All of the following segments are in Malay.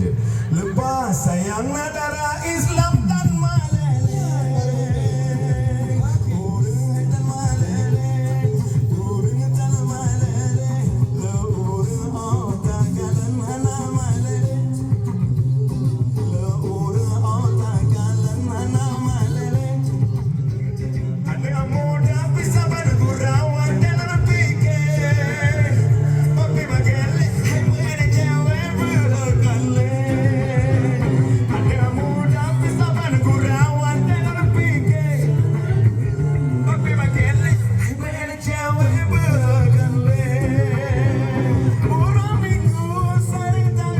dia. Lepas sayang darah Islam dan malele. Urang dan malele. Urang dan malele. Urang otak kalan mana malele. Urang otak kalan mana malele. Ada muda bisa bergurau dalam fikir. Tapi bagaimana hanya jawab berkali. Ada muda bisa bergurau dalam fikir. Tapi bagaimana hanya jawab berkali. Orang minggu sering tak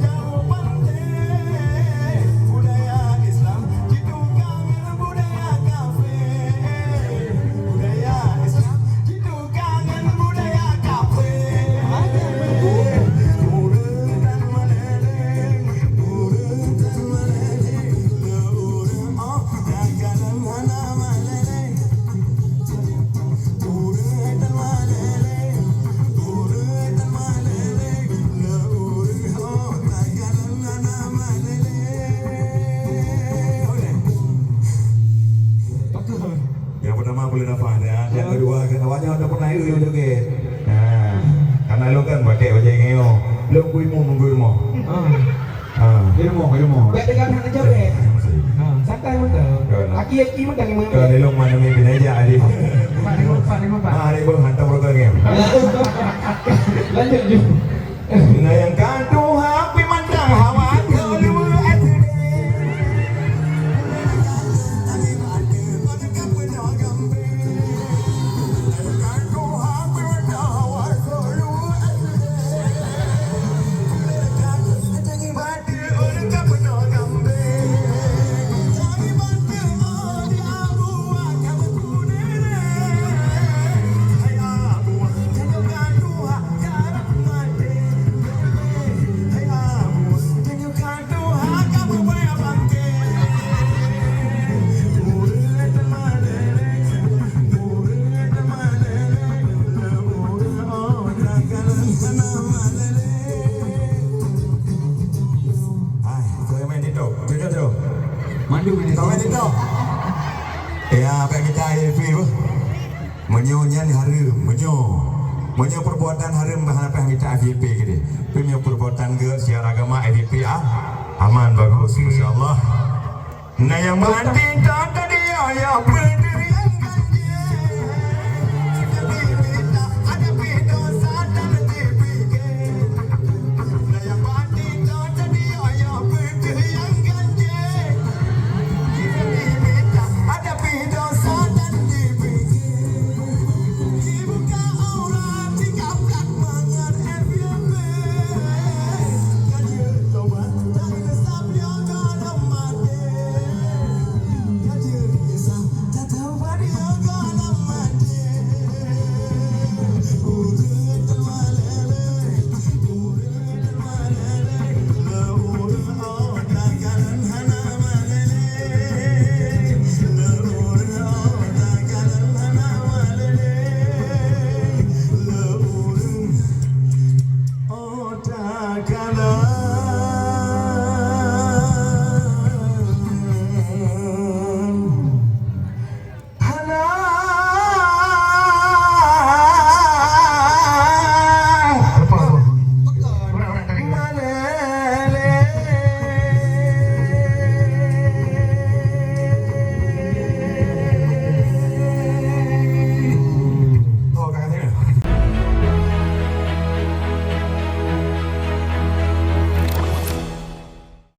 jauh pandai. Budaya Islam ditukar dengan budaya kafir. Budaya Islam ditukar dengan budaya kafir. Urang dan malele, urang dan malele, urang otak kalan mana malele. Urang dan malele, urang dan malele, urang otak kalan mana malele. Yang pertama boleh nafas ya. Yang kedua awaknya ada pernah itu joget. Nah, karena lo kan pakai wajah ngeo. Lo kuimu. Ilmu. Baik dengan hana joget. Santai betul. Aki betul yang Kalau di lo mana mimpin aja adik. Pak. Hari bang hantar program game. Lanjut Ju. Nah yang kedua api mandang hawa kalau Mandu ini. Kau ini tau? Ya, apa kita happy tu? Menyonya ni harum, menyo perbuatan harum bahan apa yang kita FVP ke dia. Punya perbuatan ke siar agama FVP aman bagus, masya Allah. Nah yang mati tak tadi ya berdiri.